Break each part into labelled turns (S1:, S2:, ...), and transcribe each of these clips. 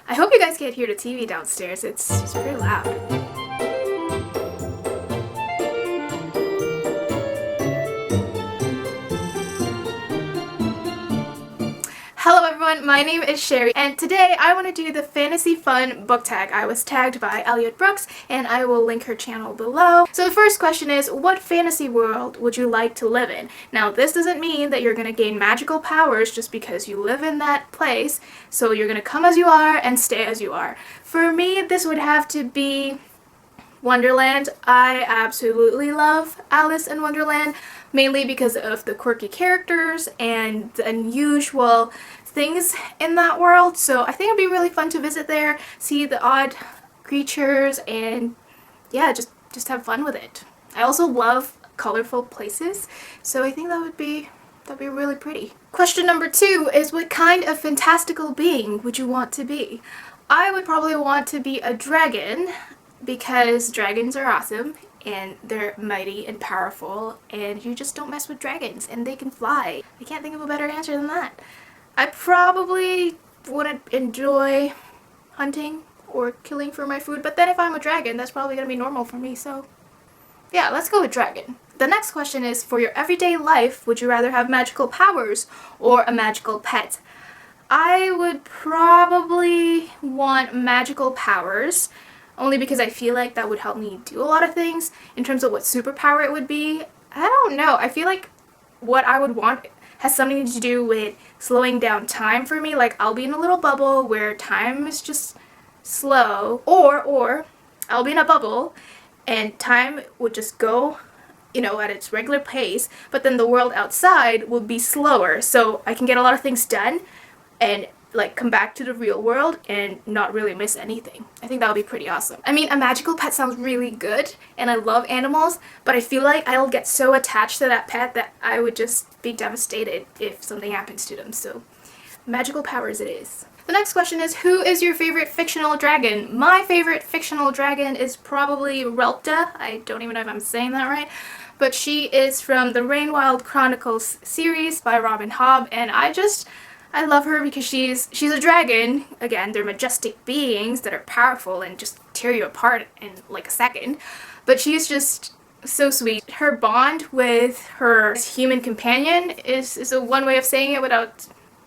S1: I hope you guys can't hear the TV downstairs. It's pretty loud. Hello everyone, my name is Sherry, and today I want to do the Fantasy Fun book tag. I was tagged by Elliot and I will link her channel below. So the first question is, what fantasy world would you like to live in? Now this doesn't mean that you're going to gain magical powers just because you live in that place, so you're going to come as you are and stay as you are. For me, this would have to be Wonderland. I absolutely love Alice in Wonderland, mainly because of the quirky characters and the unusual things in that world. So I think it'd be really fun to visit there, see the odd creatures, and yeah, just have fun with it. I also love colorful places, so I think that'd be really pretty. Question number 2 is, what kind of fantastical being would you want to be? I would probably want to be a dragon, because dragons are awesome and they're mighty and powerful, and you just don't mess with dragons and they can fly. I can't think of a better answer than that. I probably wouldn't enjoy hunting or killing for my food, but then if I'm a dragon, that's probably gonna be normal for me, so yeah, let's go with dragon. The next question is, for your everyday life, would you rather have magical powers or a magical pet? I would probably want magical powers, only because I feel like that would help me do a lot of things. In terms of what superpower it would be, I don't know. I feel like what I would want has something to do with slowing down time for me. Like, I'll be in a little bubble where time is just slow, or I'll be in a bubble and time would just go, you know, at its regular pace, but then the world outside will be slower, so I can get a lot of things done and like come back to the real world and not really miss anything. I think that would be pretty awesome. I mean, a magical pet sounds really good, and I love animals, but I feel like I'll get so attached to that pet that I would just be devastated if something happens to them. So magical powers it is. The next question is, who is your favorite fictional dragon? My favorite fictional dragon is probably Relta. I don't even know if I'm saying that right, but she is from the Rainwild Chronicles series by Robin Hobb, and I love her because she's a dragon. Again, they're majestic beings that are powerful and just tear you apart in like a second. But she's just so sweet. Her bond with her human companion is a one way of saying it without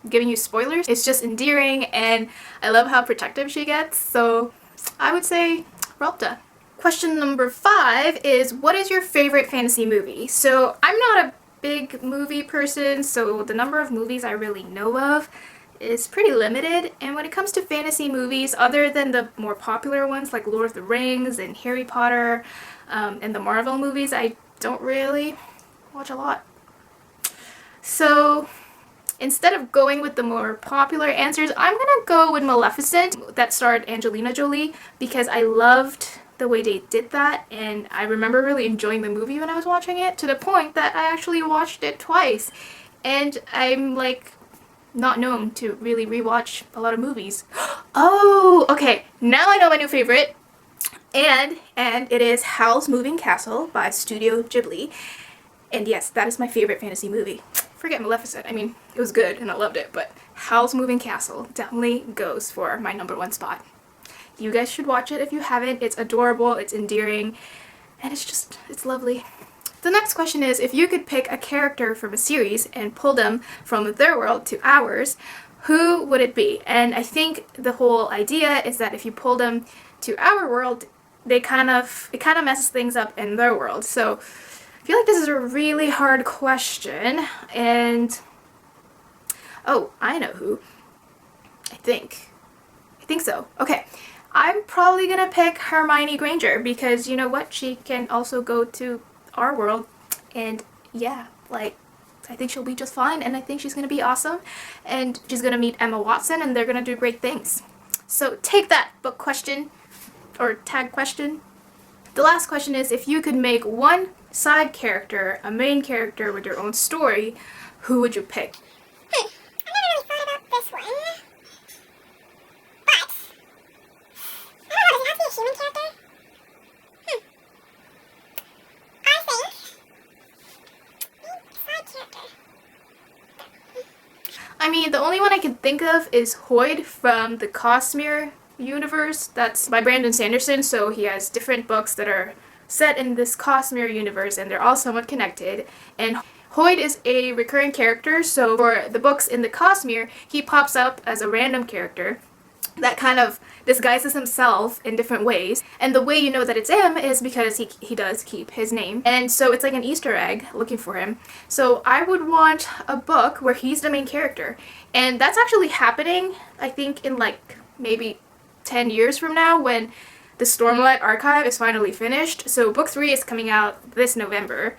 S1: giving you spoilers. It's just endearing, and I love how protective she gets. So I would say Relta. Question number 5 is, what is your favorite fantasy movie? So I'm not a big movie person, so the number of movies I really know of is pretty limited, and when it comes to fantasy movies, other than the more popular ones like Lord of the Rings and Harry Potter and the Marvel movies, I don't really watch a lot. So instead of going with the more popular answers, I'm gonna go with Maleficent, that starred Angelina Jolie, because I loved the way they did that, and I remember really enjoying the movie when I was watching it, to the point that I actually watched it twice. And I'm like not known to really rewatch a lot of movies. Oh, okay, now I know my new favorite, and it is Howl's Moving Castle by Studio Ghibli. And yes, that is my favorite fantasy movie. Forget Maleficent. I mean, it was good and I loved it, but Howl's Moving Castle definitely goes for my #1 spot. You guys should watch it if you haven't. It's adorable, it's endearing, and it's lovely. The next question is, if you could pick a character from a series and pull them from their world to ours, who would it be? And I think the whole idea is that if you pull them to our world, it kind of messes things up in their world. So I feel like this is a really hard question, and oh, I know who. I think so. Okay. I'm probably gonna pick Hermione Granger, because you know what? She can also go to our world, and yeah, like, I think she'll be just fine, and I think she's gonna be awesome, and she's gonna meet Emma Watson, and they're gonna do great things. So take that, book question, or tag question. The last question is, if you could make one side character a main character with your own story, who would you pick?
S2: I never really thought about this one. Does it have to be a human character? I think side character.
S1: I I mean, the only one I can think of is Hoyd from the Cosmere universe. That's by Brandon Sanderson, so he has different books that are set in this Cosmere universe, and they're all somewhat connected. And Hoyd is a recurring character, so for the books in the Cosmere, he pops up as a random character that kind of disguises himself in different ways. And the way you know that it's him is because he does keep his name. And so it's like an Easter egg looking for him. So I would want a book where he's the main character. And that's actually happening, I think, in like maybe 10 years from now when the Stormlight Archive is finally finished. So book 3 is coming out this November.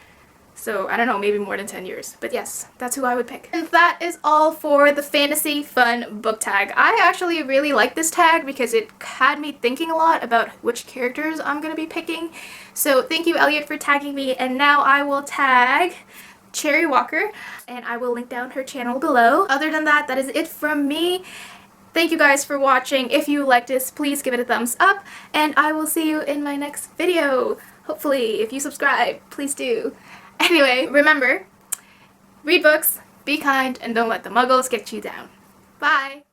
S1: So, I don't know, maybe more than 10 years. But yes, that's who I would pick. And that is all for the Fantasy Fun book tag. I actually really like this tag because it had me thinking a lot about which characters I'm going to be picking. So, thank you, Elliot, for tagging me. And now I will tag Cherry Walker, and I will link down her channel below. Other than that, that is it from me. Thank you guys for watching. If you liked this, please give it a thumbs up, and I will see you in my next video. Hopefully, if you subscribe, please do. Anyway, remember, read books, be kind, and don't let the muggles get you down. Bye!